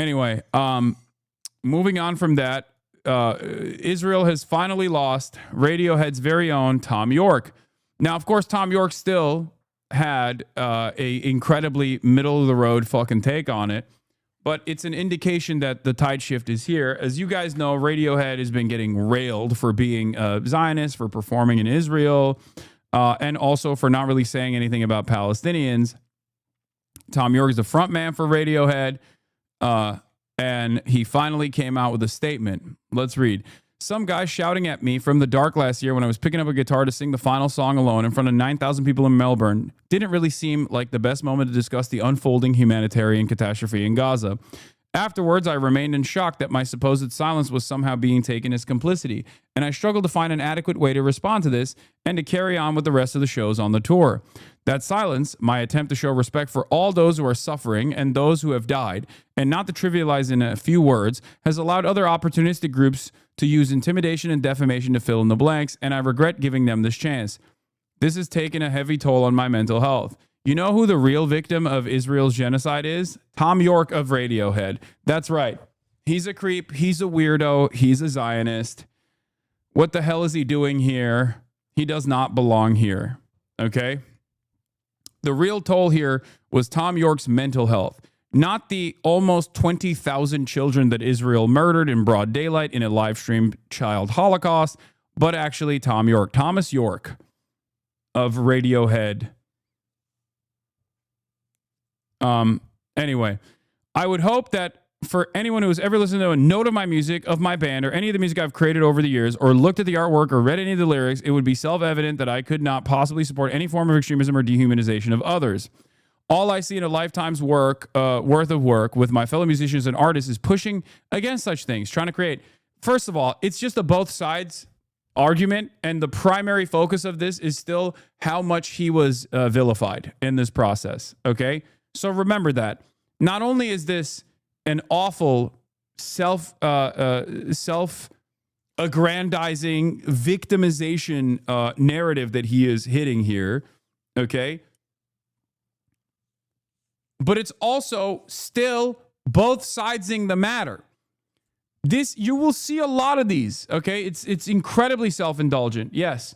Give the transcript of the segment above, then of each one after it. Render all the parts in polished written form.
Anyway, moving on from that, Israel has finally lost Radiohead's very own Tom Yorke. Now, of course, Tom Yorke still had a incredibly middle-of-the-road fucking take on it, but it's an indication that the tide shift is here. As you guys know, Radiohead has been getting railed for being Zionist, for performing in Israel, and also for not really saying anything about Palestinians. Tom Yorke is the front man for Radiohead, and he finally came out with a statement. Let's read. Some guy shouting at me from the dark last year when I was picking up a guitar to sing the final song alone in front of 9,000 people in Melbourne didn't really seem like the best moment to discuss the unfolding humanitarian catastrophe in Gaza. Afterwards, I remained in shock that my supposed silence was somehow being taken as complicity, and I struggled to find an adequate way to respond to this and to carry on with the rest of the shows on the tour. That silence, my attempt to show respect for all those who are suffering and those who have died, and not to trivialize in a few words, has allowed other opportunistic groups to use intimidation and defamation to fill in the blanks, and I regret giving them this chance. This has taken a heavy toll on my mental health. You know who the real victim of Israel's genocide is? Tom Yorke of Radiohead. That's right. He's a creep. He's a weirdo. He's a Zionist. What the hell is he doing here? He does not belong here. Okay? The real toll here was Tom Yorke's mental health, not the almost 20,000 children that Israel murdered in broad daylight in a live stream child holocaust, but actually Tom Yorke, Thomas Yorke of Radiohead. Anyway, I would hope that for anyone who has ever listened to a note of my music, of my band, or any of the music I've created over the years, or looked at the artwork or read any of the lyrics, it would be self-evident that I could not possibly support any form of extremism or dehumanization of others. All I see in a lifetime's worth of work with my fellow musicians and artists is pushing against such things, trying to create. First of all, it's just a both sides argument, and the primary focus of this is still how much he was vilified in this process. Okay, so remember that. Not only is this an awful self-aggrandizing victimization narrative that he is hitting here, okay? But it's also still both sidesing the matter. This, you will see a lot of these, okay? It's incredibly self-indulgent, yes.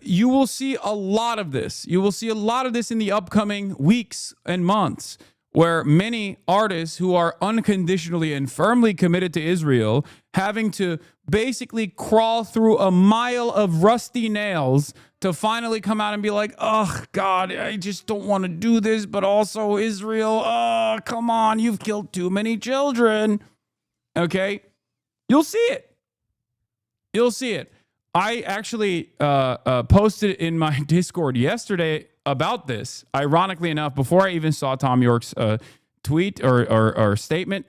You will see a lot of this. You will see a lot of this in the upcoming weeks and months, where many artists who are unconditionally and firmly committed to Israel having to basically crawl through a mile of rusty nails to finally come out and be like, oh, God, I just don't want to do this, but also Israel, oh, come on, you've killed too many children. Okay? You'll see it. You'll see it. I actually posted in my Discord yesterday about this, ironically enough, before I even saw Tom Yorke's tweet or statement,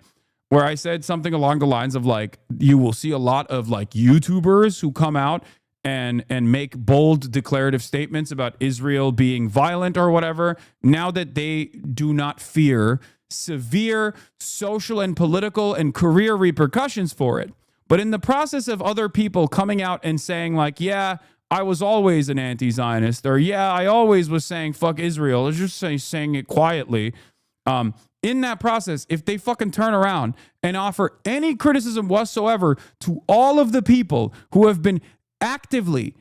where I said something along the lines of like, you will see a lot of like YouTubers who come out and make bold declarative statements about Israel being violent or whatever, now that they do not fear severe social and political and career repercussions for it. But in the process of other people coming out and saying like, yeah, I was always an anti-Zionist, or yeah, I always was saying fuck Israel, or just saying it quietly. In that process, if they fucking turn around and offer any criticism whatsoever to all of the people who have been actively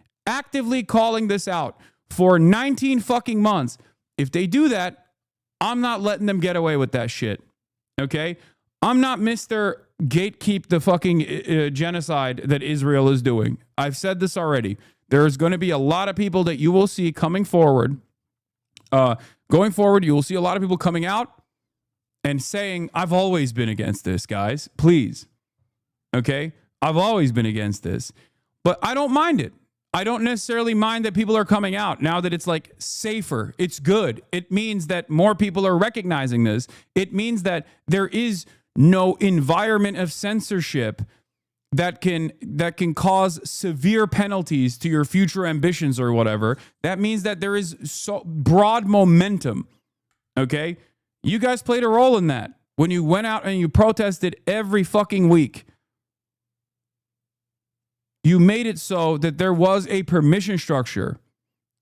calling this out for 19 fucking months, if they do that, I'm not letting them get away with that shit. Okay? I'm not Mr. Gatekeep the fucking genocide that Israel is doing. I've said this already. There's going to be a lot of people that you will see coming forward. Going forward, you will see a lot of people coming out and saying, I've always been against this, guys. Please. Okay? I've always been against this. But I don't mind it. I don't necessarily mind that people are coming out now that it's like safer. It's good. It means that more people are recognizing this. It means that there is no environment of censorship that can cause severe penalties to your future ambitions or whatever. That means that there is so broad momentum. Okay? You guys played a role in that when you went out and you protested every fucking week. You made it so that there was a permission structure.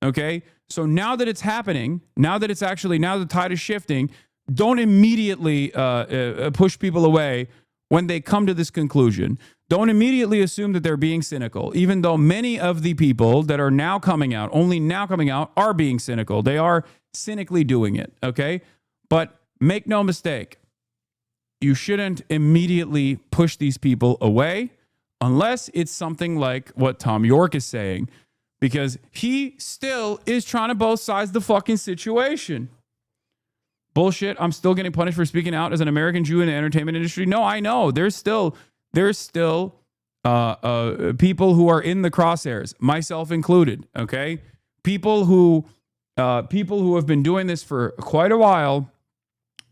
Okay? So now that it's happening, now that the tide is shifting, don't immediately push people away when they come to this conclusion. Don't immediately assume that they're being cynical, even though many of the people that are now coming out, only now coming out, are being cynical. They are cynically doing it, okay? But make no mistake, you shouldn't immediately push these people away unless it's something like what Tom Yorke is saying, because he still is trying to both sides the fucking situation. Bullshit. I'm still getting punished for speaking out as an American Jew in the entertainment industry. No, I know. There's still people who are in the crosshairs, myself included. Okay, people who have been doing this for quite a while.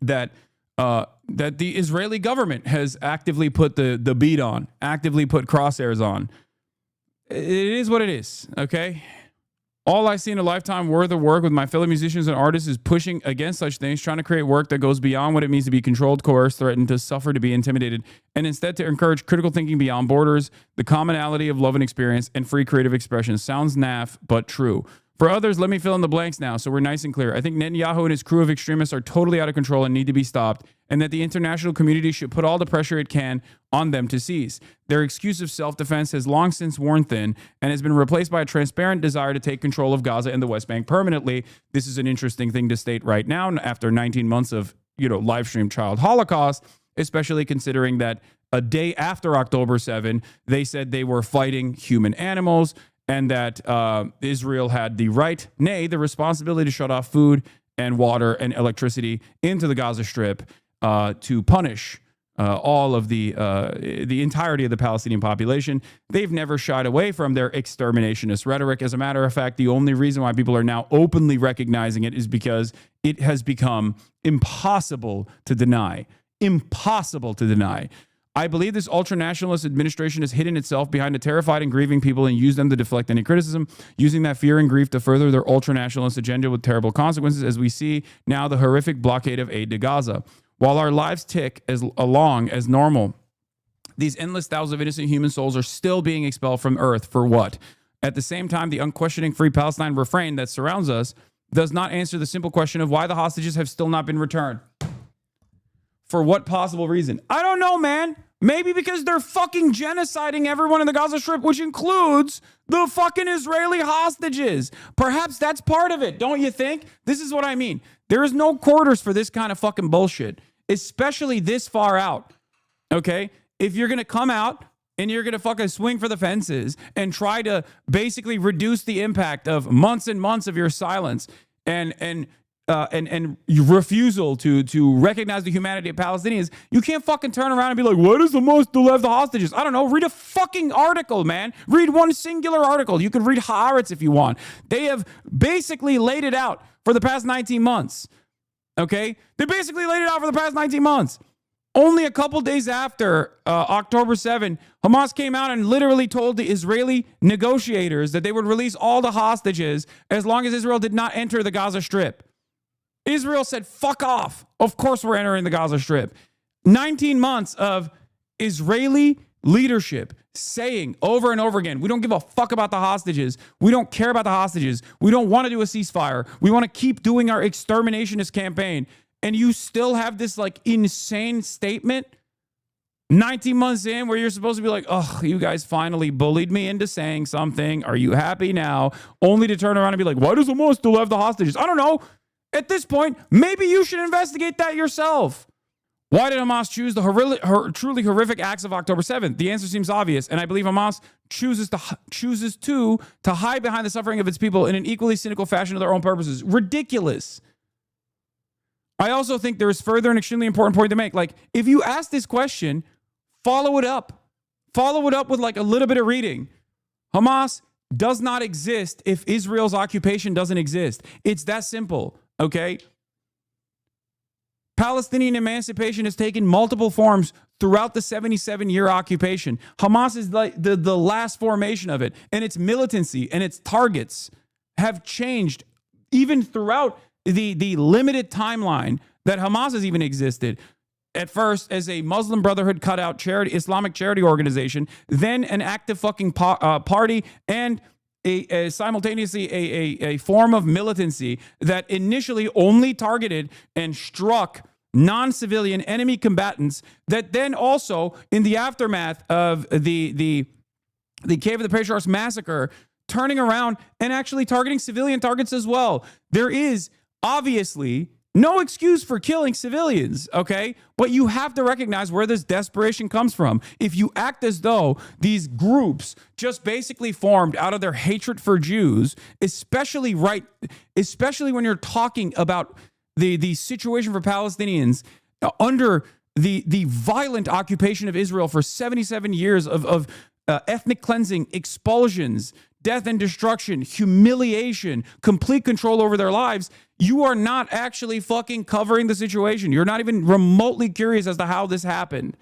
That the Israeli government has actively put the beat on, actively put crosshairs on. It is what it is. Okay. All I see in a lifetime worth of work with my fellow musicians and artists is pushing against such things, trying to create work that goes beyond what it means to be controlled, coerced, threatened, to suffer, to be intimidated, and instead to encourage critical thinking beyond borders, the commonality of love and experience, and free creative expression. Sounds naff, but true. For others, let me fill in the blanks now so we're nice and clear. I think Netanyahu and his crew of extremists are totally out of control and need to be stopped, and that the international community should put all the pressure it can on them to cease. Their excuse of self-defense has long since worn thin and has been replaced by a transparent desire to take control of Gaza and the West Bank permanently. This is an interesting thing to state right now after 19 months of, live stream child Holocaust, especially considering that a day after October 7, they said they were fighting human animals, and that Israel had the right, nay, the responsibility to shut off food and water and electricity into the Gaza Strip to punish all of the entirety of the Palestinian population. They've never shied away from their exterminationist rhetoric. As a matter of fact, the only reason why people are now openly recognizing it is because it has become impossible to deny. Impossible to deny. I believe this ultra-nationalist administration has hidden itself behind a terrified and grieving people and used them to deflect any criticism, using that fear and grief to further their ultra-nationalist agenda with terrible consequences, as we see now the horrific blockade of aid to Gaza. While our lives tick along as normal, these endless thousands of innocent human souls are still being expelled from Earth for what? At the same time, the unquestioning Free Palestine refrain that surrounds us does not answer the simple question of why the hostages have still not been returned. For what possible reason? I don't know, man. Maybe because they're fucking genociding everyone in the Gaza Strip, which includes the fucking Israeli hostages. Perhaps that's part of it, don't you think? This is what I mean. There is no quarters for this kind of fucking bullshit, especially this far out, okay? If you're going to come out and you're going to fucking swing for the fences and try to basically reduce the impact of months and months of your silence and your refusal to recognize the humanity of Palestinians, you can't fucking turn around and be like, why does Hamas still have the hostages? I don't know. Read a fucking article, man. Read one singular article. You could read Haaretz if you want. They have basically laid it out for the past 19 months. Okay? They basically laid it out for the past 19 months. Only a couple days after October 7, Hamas came out and literally told the Israeli negotiators that they would release all the hostages as long as Israel did not enter the Gaza Strip. Israel said, fuck off. Of course we're entering the Gaza Strip. 19 months of Israeli leadership saying over and over again, we don't give a fuck about the hostages. We don't care about the hostages. We don't want to do a ceasefire. We want to keep doing our exterminationist campaign. And you still have this like insane statement 19 months in where you're supposed to be like, oh, you guys finally bullied me into saying something. Are you happy now? Only to turn around and be like, why does Hamas still have the hostages? I don't know. At this point, maybe you should investigate that yourself. Why did Hamas choose the truly horrific acts of October 7th? The answer seems obvious, and I believe Hamas chooses to hide behind the suffering of its people in an equally cynical fashion of their own purposes. Ridiculous. I also think there is further an extremely important point to make. Like, if you ask this question, follow it up. Follow it up with like a little bit of reading. Hamas does not exist if Israel's occupation doesn't exist. It's that simple. Okay? Palestinian emancipation has taken multiple forms throughout the 77-year occupation. Hamas is like the last formation of it, and its militancy and its targets have changed even throughout the limited timeline that Hamas has even existed. At first, as a Muslim Brotherhood cutout charity, Islamic charity organization, then an active fucking party, and simultaneously a form of militancy that initially only targeted and struck non-civilian enemy combatants, that then also in the aftermath of the Cave of the Patriarchs massacre, turning around and actually targeting civilian targets as well. There is obviously no excuse for killing civilians, okay? But you have to recognize where this desperation comes from. If you act as though these groups just basically formed out of their hatred for Jews, especially when you're talking about the situation for Palestinians under the violent occupation of Israel for 77 years of ethnic cleansing, expulsions, death and destruction, humiliation, complete control over their lives, you are not actually fucking covering the situation. You're not even remotely curious as to how this happened.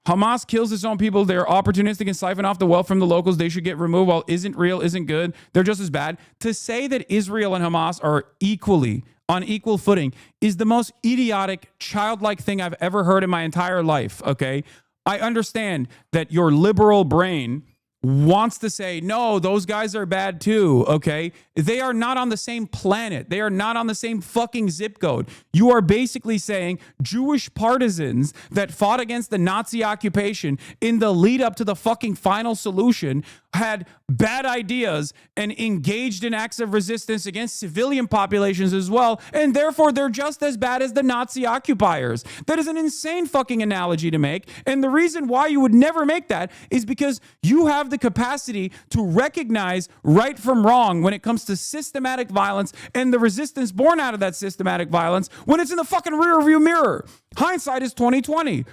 Hamas kills its own people. They're opportunistic and siphon off the wealth from the locals. They should get removed. While isn't real, isn't good. They're just as bad. To say that Israel and Hamas are equally on equal footing is the most idiotic, childlike thing I've ever heard in my entire life, okay? I understand that your liberal brain wants to say, no, those guys are bad too, okay? They are not on the same planet. They are not on the same fucking zip code. You are basically saying Jewish partisans that fought against the Nazi occupation in the lead up to the fucking final solution had bad ideas and engaged in acts of resistance against civilian populations as well, and therefore they're just as bad as the Nazi occupiers. That is an insane fucking analogy to make, and the reason why you would never make that is because you have the capacity to recognize right from wrong when it comes to systematic violence and the resistance born out of that systematic violence when it's in the fucking rearview mirror. Hindsight is 2020.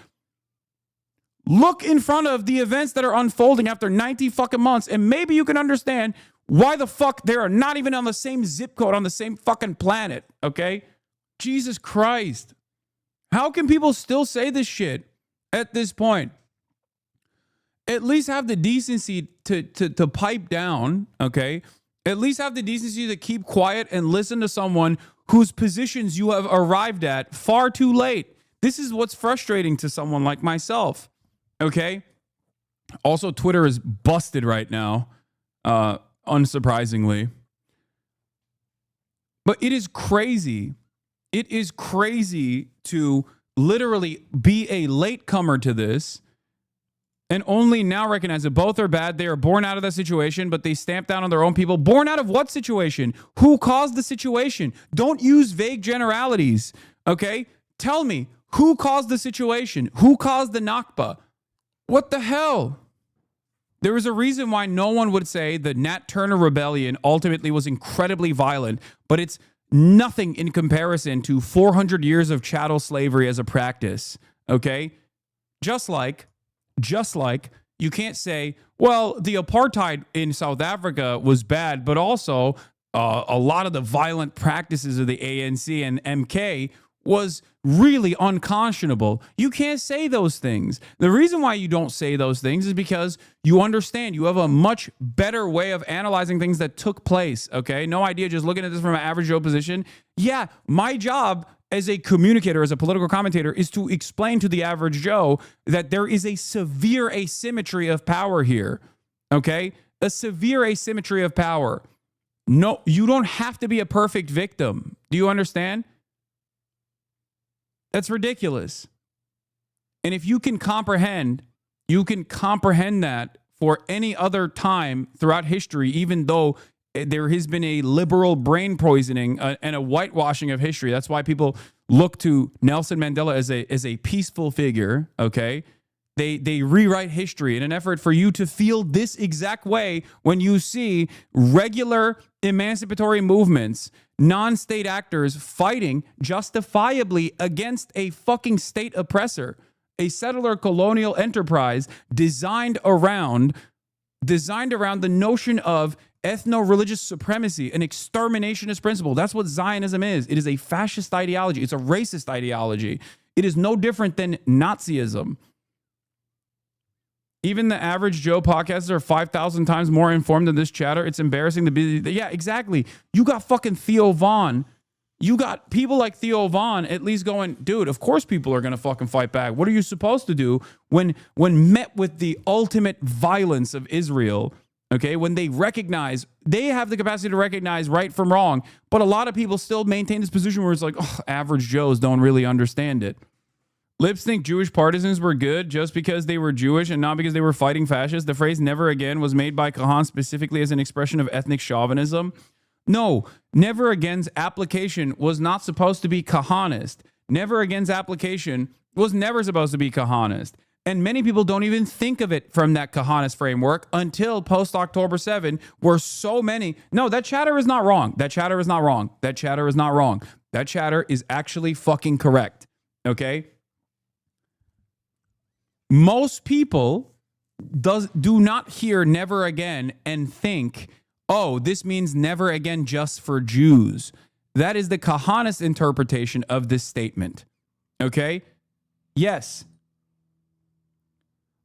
Look in front of the events that are unfolding after 90 fucking months, and maybe you can understand why the fuck they are not even on the same zip code on the same fucking planet, okay? Jesus Christ. How can people still say this shit at this point? At least have the decency to pipe down, okay? At least have the decency to keep quiet and listen to someone whose positions you have arrived at far too late. This is what's frustrating to someone like myself. Okay. Also, Twitter is busted right now, unsurprisingly. But it is crazy. It is crazy to literally be a latecomer to this and only now recognize that both are bad. They are born out of that situation, but they stamp down on their own people. Born out of what situation? Who caused the situation? Don't use vague generalities. Okay. Tell me, who caused the situation? Who caused the Nakba? What the hell? There is a reason why no one would say the Nat Turner Rebellion ultimately was incredibly violent, but it's nothing in comparison to 400 years of chattel slavery as a practice, okay? Just like you can't say, well, the apartheid in South Africa was bad, but also a lot of the violent practices of the ANC and MK was really unconscionable. You can't say those things. The reason why you don't say those things is because you understand you have a much better way of analyzing things that took place, okay? No idea just looking at this from an average Joe position. Yeah, my job as a communicator, as a political commentator, is to explain to the average Joe that there is a severe asymmetry of power here, okay? A severe asymmetry of power. No, you don't have to be a perfect victim. Do you understand? That's ridiculous. And if you can comprehend that for any other time throughout history, even though there has been a liberal brain poisoning and a whitewashing of history. That's why people look to Nelson Mandela as a peaceful figure, okay? They rewrite history in an effort for you to feel this exact way when you see regular emancipatory movements, non-state actors fighting justifiably against a fucking state oppressor, a settler colonial enterprise designed around the notion of ethno-religious supremacy, an exterminationist principle. That's what Zionism is. It is a fascist ideology. It's a racist ideology. It is no different than Nazism. Even the average Joe podcasters are 5,000 times more informed than this chatter. It's embarrassing to be... Yeah, exactly. You got fucking Theo Vaughn. You got people like Theo Vaughn at least going, dude, of course people are going to fucking fight back. What are you supposed to do when met with the ultimate violence of Israel? Okay, when they recognize, they have the capacity to recognize right from wrong, but a lot of people still maintain this position where it's like, oh, average Joes don't really understand it. Libs think Jewish partisans were good just because they were Jewish and not because they were fighting fascists. The phrase never again was made by Kahan specifically as an expression of ethnic chauvinism. No, never again's application was not supposed to be Kahanist. Never again's application was never supposed to be Kahanist. And many people don't even think of it from that Kahanist framework until post-October 7, where so many... No, that chatter is not wrong. That chatter is not wrong. That chatter is not wrong. That chatter is actually fucking correct. Okay? Most people do not hear never again and think, oh, this means never again just for Jews. That is the Kahanist interpretation of this statement. Okay? Yes.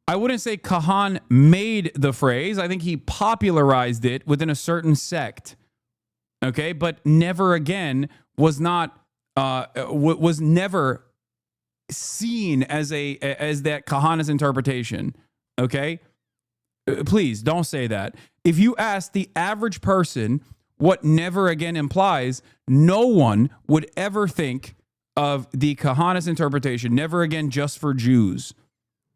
I wouldn't say Kahan made the phrase. I think he popularized it within a certain sect. Okay, but never again was not was never seen as that Kahanist interpretation. Okay, please don't say that. If you ask the average person what never again implies, no one would ever think of the Kahanist interpretation, never again just for Jews.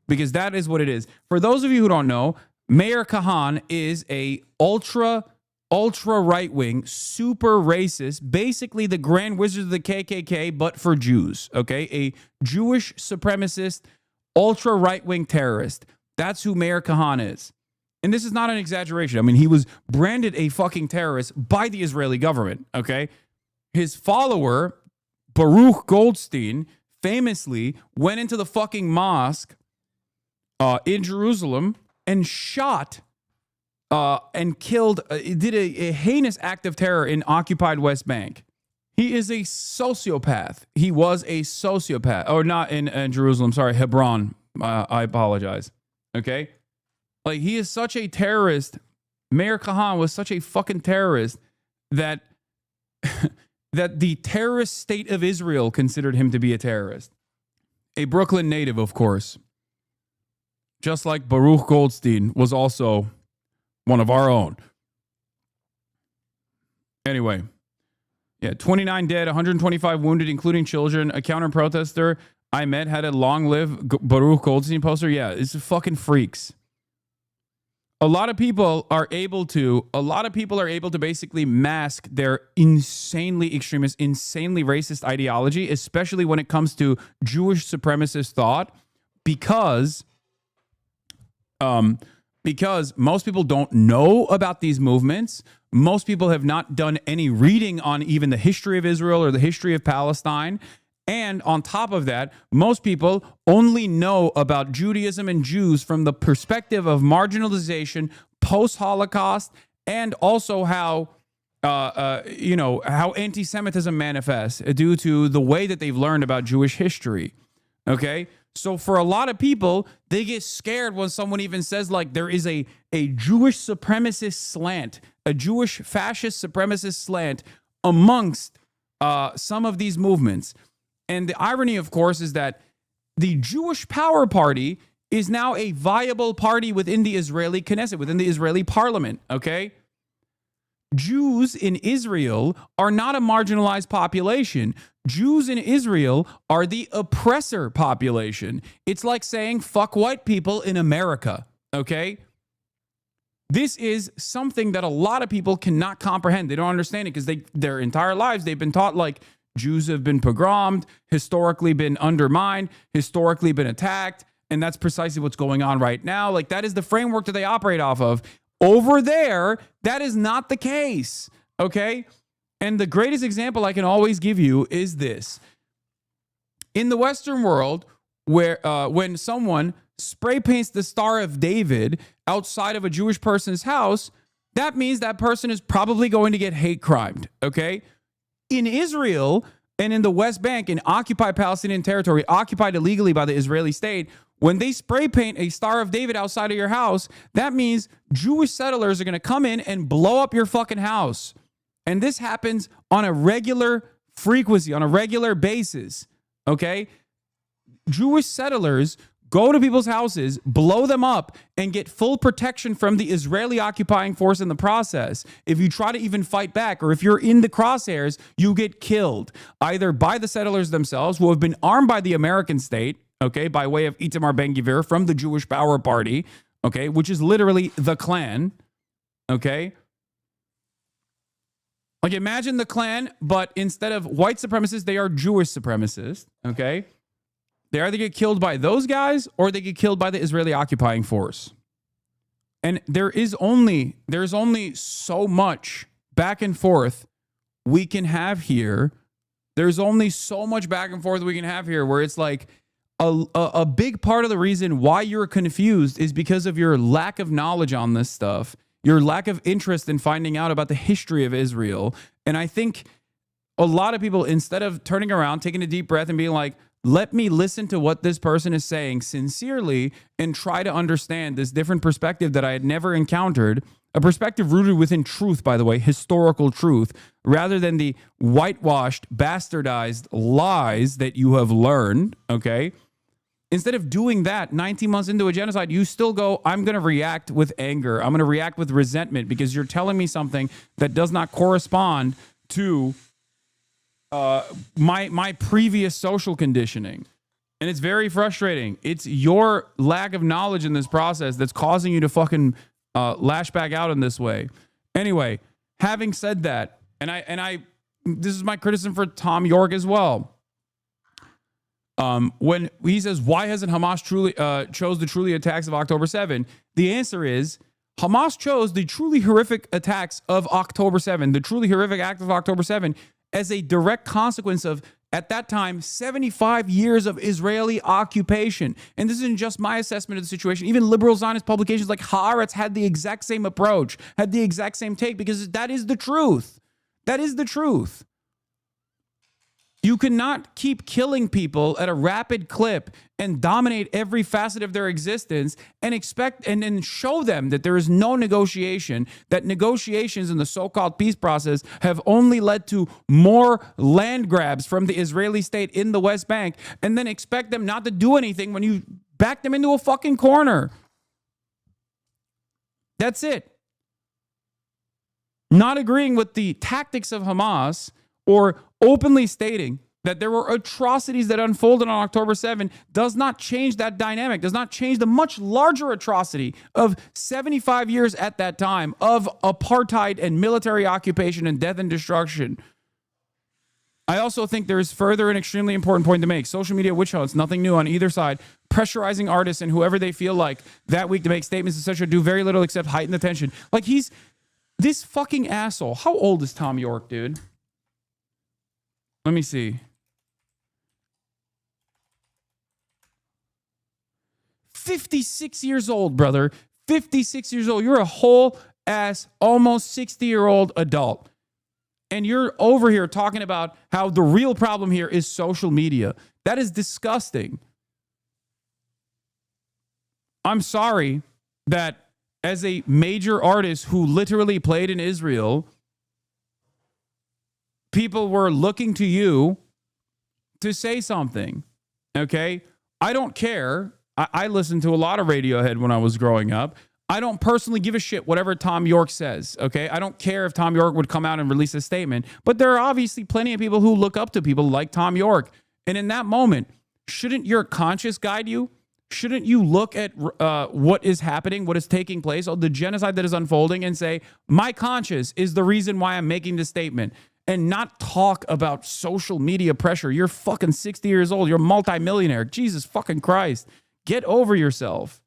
Because that is what it is. For those of you who don't know, Mayor Kahan is a ultra right-wing, super racist, basically the Grand Wizard of the KKK, but for Jews, okay? A Jewish supremacist, ultra right-wing terrorist. That's who Mayor Kahan is. And this is not an exaggeration. I mean, he was branded a fucking terrorist by the Israeli government, okay? His follower, Baruch Goldstein, famously went into the fucking mosque in Jerusalem and shot and killed, did a heinous act of terror in occupied West Bank. He is a sociopath. He was a sociopath. Or not in Jerusalem, sorry, Hebron. I apologize. Okay? Like, he is such a terrorist. Mayor Kahan was such a fucking terrorist that, that the terrorist state of Israel considered him to be a terrorist. A Brooklyn native, of course. Just like Baruch Goldstein was also one of our own. Anyway, yeah, 29 dead, 125 wounded, including children. A counter-protester I met had a long-live Baruch Goldstein poster. Yeah, it's fucking freaks. A lot of people are able to basically mask their insanely extremist, insanely racist ideology, especially when it comes to Jewish supremacist thought, because most people don't know about these movements. Most people have not done any reading on even the history of Israel or the history of Palestine. And on top of that, most people only know about Judaism and Jews from the perspective of marginalization, post-Holocaust, and also how anti-Semitism manifests due to the way that they've learned about Jewish history. Okay? So for a lot of people, they get scared when someone even says, like, there is a Jewish supremacist slant, a Jewish fascist supremacist slant amongst some of these movements. And the irony, of course, is that the Jewish Power Party is now a viable party within the Israeli Knesset, within the Israeli parliament, okay? Jews in Israel are not a marginalized population. Jews in Israel are the oppressor population. It's like saying fuck white people in America, okay? This is something that a lot of people cannot comprehend. They don't understand it because their entire lives they've been taught like Jews have been pogromed, historically been undermined, historically been attacked, and that's precisely what's going on right now. Like, that is the framework that they operate off of. Over there, that is not the case, okay? And the greatest example I can always give you is this. In the Western world, where when someone spray paints the Star of David outside of a Jewish person's house, that means that person is probably going to get hate crimed, okay? In Israel and in the West Bank, in occupied Palestinian territory, occupied illegally by the Israeli state, when they spray paint a Star of David outside of your house, that means Jewish settlers are going to come in and blow up your fucking house. And this happens on a regular frequency, on a regular basis, okay? Jewish settlers go to people's houses, blow them up, and get full protection from the Israeli occupying force in the process. If you try to even fight back, or if you're in the crosshairs, you get killed, either by the settlers themselves, who have been armed by the American state, okay, by way of Itamar Ben-Gvir from the Jewish Power Party, okay, which is literally the Klan, okay? Like, imagine the Klan, but instead of white supremacists, they are Jewish supremacists, okay? They either get killed by those guys or they get killed by the Israeli occupying force. And there's only so much back and forth we can have here. There's only so much back and forth we can have here where it's like a big part of the reason why you're confused is because of your lack of knowledge on this stuff, your lack of interest in finding out about the history of Israel. And I think a lot of people, instead of turning around, taking a deep breath and being like, let me listen to what this person is saying sincerely and try to understand this different perspective that I had never encountered, a perspective rooted within truth, by the way, historical truth, rather than the whitewashed, bastardized lies that you have learned, okay? Instead of doing that 19 months into a genocide, you still go, I'm going to react with anger. I'm going to react with resentment because you're telling me something that does not correspond to my previous social conditioning. And it's very frustrating. It's your lack of knowledge in this process that's causing you to fucking lash back out in this way. Anyway, having said that, and I this is my criticism for Tom Yorke as well. When he says, why hasn't Hamas truly chose the truly attacks of October 7? The answer is Hamas chose the truly horrific attacks of October 7, the truly horrific act of October 7, as a direct consequence of, at that time, 75 years of Israeli occupation. And this isn't just my assessment of the situation. Even liberal Zionist publications like Haaretz had the exact same approach, had the exact same take, because that is the truth. That is the truth. You cannot keep killing people at a rapid clip and dominate every facet of their existence and expect and then show them that there is no negotiation, that negotiations in the so-called peace process have only led to more land grabs from the Israeli state in the West Bank, and then expect them not to do anything when you back them into a fucking corner. That's it. Not agreeing with the tactics of Hamas or openly stating that there were atrocities that unfolded on October 7 does not change that dynamic, does not change the much larger atrocity of 75 years at that time of apartheid and military occupation and death and destruction. I also think there is further an extremely important point to make. Social media witch hunts, nothing new on either side, pressurizing artists and whoever they feel like that week to make statements, etc., do very little except heighten the tension. Like, he's this fucking asshole. How old is Tom Yorke, dude? Let me see. 56 years old, brother. 56 years old. You're a whole ass, almost 60-year-old adult. And you're over here talking about how the real problem here is social media. That is disgusting. I'm sorry that as a major artist who literally played in Israel, people were looking to you to say something, okay? I don't care. I listened to a lot of Radiohead when I was growing up. I don't personally give a shit whatever Tom Yorke says, okay? I don't care if Tom Yorke would come out and release a statement, but there are obviously plenty of people who look up to people like Tom Yorke. And in that moment, shouldn't your conscience guide you? Shouldn't you look at what is happening, what is taking place, the genocide that is unfolding, and say, my conscience is the reason why I'm making this statement? And not talk about social media pressure. You're fucking 60 years old. You're a multimillionaire. Jesus fucking Christ. Get over yourself.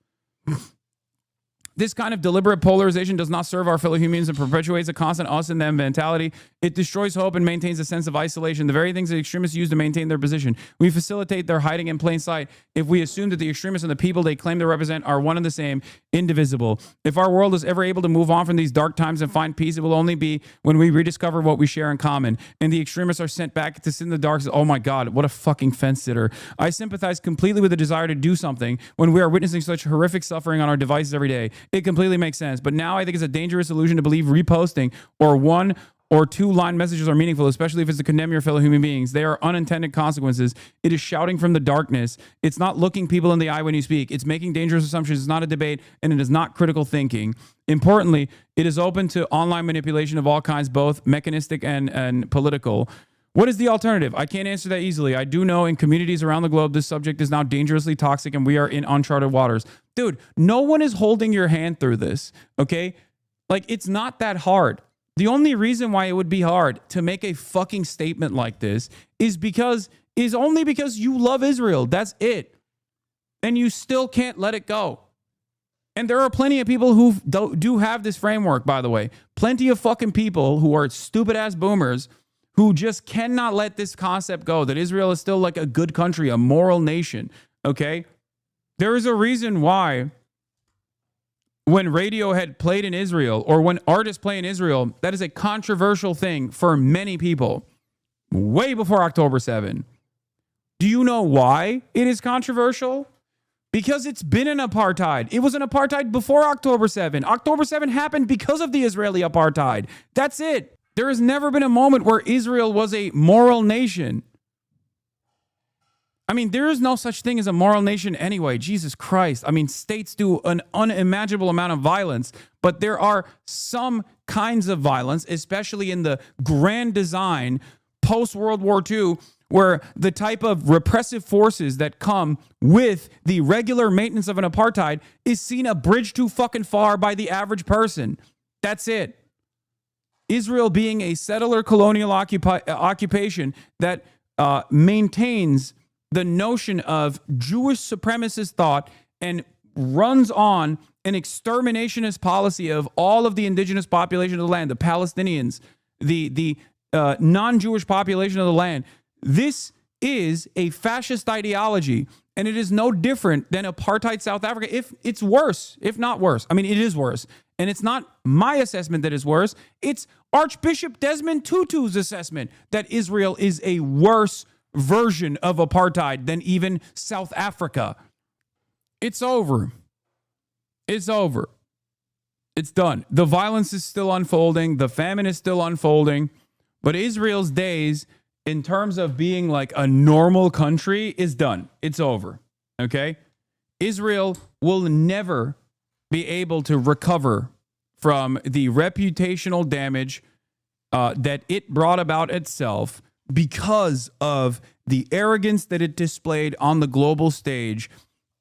This kind of deliberate polarization does not serve our fellow humans and perpetuates a constant us and them mentality. It destroys hope and maintains a sense of isolation, the very things that extremists use to maintain their position. We facilitate their hiding in plain sight if we assume that the extremists and the people they claim to represent are one and the same, indivisible. If our world is ever able to move on from these dark times and find peace, it will only be when we rediscover what we share in common. And the extremists are sent back to sit in the dark. Oh my God, what a fucking fence sitter. I sympathize completely with the desire to do something when we are witnessing such horrific suffering on our devices every day. It completely makes sense. But now I think it's a dangerous illusion to believe reposting or one or two-line messages are meaningful, especially if it's to condemn your fellow human beings. They are unintended consequences. It is shouting from the darkness. It's not looking people in the eye when you speak. It's making dangerous assumptions. It's not a debate, and it is not critical thinking. Importantly, it is open to online manipulation of all kinds, both mechanistic and political. What is the alternative? I can't answer that easily. I do know in communities around the globe, this subject is now dangerously toxic, and we are in uncharted waters. Dude, no one is holding your hand through this, okay? Like, it's not that hard. The only reason why it would be hard to make a fucking statement like this is only because you love Israel. That's it. And you still can't let it go. And there are plenty of people who do have this framework, by the way. Plenty of fucking people who are stupid ass boomers who just cannot let this concept go, that Israel is still like a good country, a moral nation. Okay? There is a reason why when Radiohead played in Israel, or when artists play in Israel, that is a controversial thing for many people way before October 7. Do you know why it is controversial? Because it's been an apartheid. It was an apartheid before October 7. October 7 happened because of the Israeli apartheid. That's it. There has never been a moment where Israel was a moral nation. I mean, there is no such thing as a moral nation anyway. Jesus Christ. I mean, states do an unimaginable amount of violence, but there are some kinds of violence, especially in the grand design post-World War II, where the type of repressive forces that come with the regular maintenance of an apartheid is seen a bridge too fucking far by the average person. That's it. Israel being a settler colonial occupation that maintains the notion of Jewish supremacist thought and runs on an exterminationist policy of all of the indigenous population of the land, the Palestinians, the non-Jewish population of the land. This is a fascist ideology, and it is no different than apartheid South Africa. If it's worse, if not worse. I mean, it is worse. And it's not my assessment that is worse. It's Archbishop Desmond Tutu's assessment that Israel is a worse version of apartheid than even South Africa. It's over. It's over. It's done. The violence is still unfolding. The famine is still unfolding. But Israel's days, in terms of being like a normal country, is done. It's over. Okay? Israel will never be able to recover from the reputational damage that it brought about itself because of the arrogance that it displayed on the global stage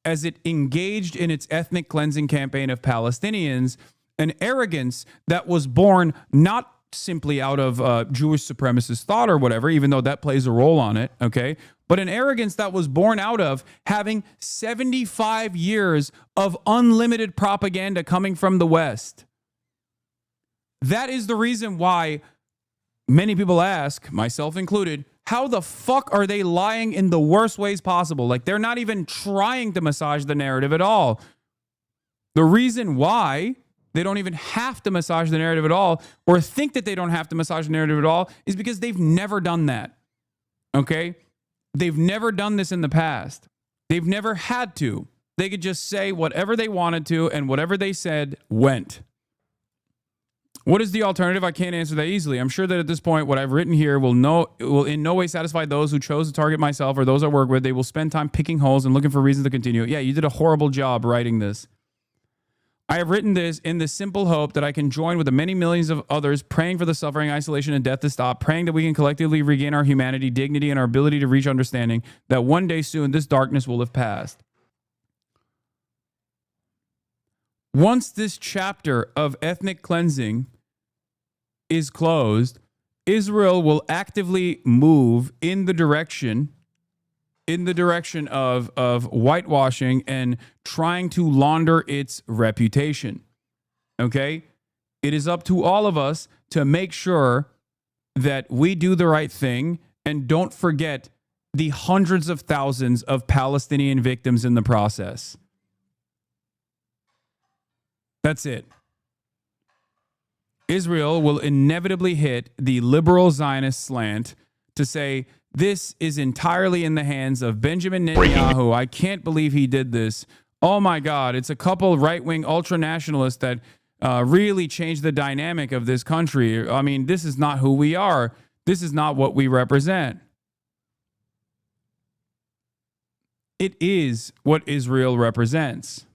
as it engaged in its ethnic cleansing campaign of Palestinians, an arrogance that was born not simply out of Jewish supremacist thought or whatever, even though that plays a role on it, okay? But an arrogance that was born out of having 75 years of unlimited propaganda coming from the West. That is the reason why many people ask, myself included, how the fuck are they lying in the worst ways possible? Like, they're not even trying to massage the narrative at all. The reason why they don't even have to massage the narrative at all, or think that they don't have to massage the narrative at all, is because they've never done that. Okay? They've never done this in the past. They've never had to. They could just say whatever they wanted to, and whatever they said went. What is the alternative? I can't answer that easily. I'm sure that at this point, what I've written here will in no way satisfy those who chose to target myself or those I work with. They will spend time picking holes and looking for reasons to continue. Yeah, you did a horrible job writing this. I have written this in the simple hope that I can join with the many millions of others praying for the suffering, isolation, and death to stop, praying that we can collectively regain our humanity, dignity, and our ability to reach understanding, that one day soon this darkness will have passed. Once this chapter of ethnic cleansing is closed, Israel will actively move in the direction of whitewashing and trying to launder its reputation. Okay? It is up to all of us to make sure that we do the right thing and don't forget the hundreds of thousands of Palestinian victims in the process. That's it. Israel will inevitably hit the liberal Zionist slant to say, this is entirely in the hands of Benjamin Netanyahu. I can't believe he did this. Oh my God, it's a couple right-wing ultra-nationalists that really change the dynamic of this country. I mean, this is not who we are. This is not what we represent. It is what Israel represents.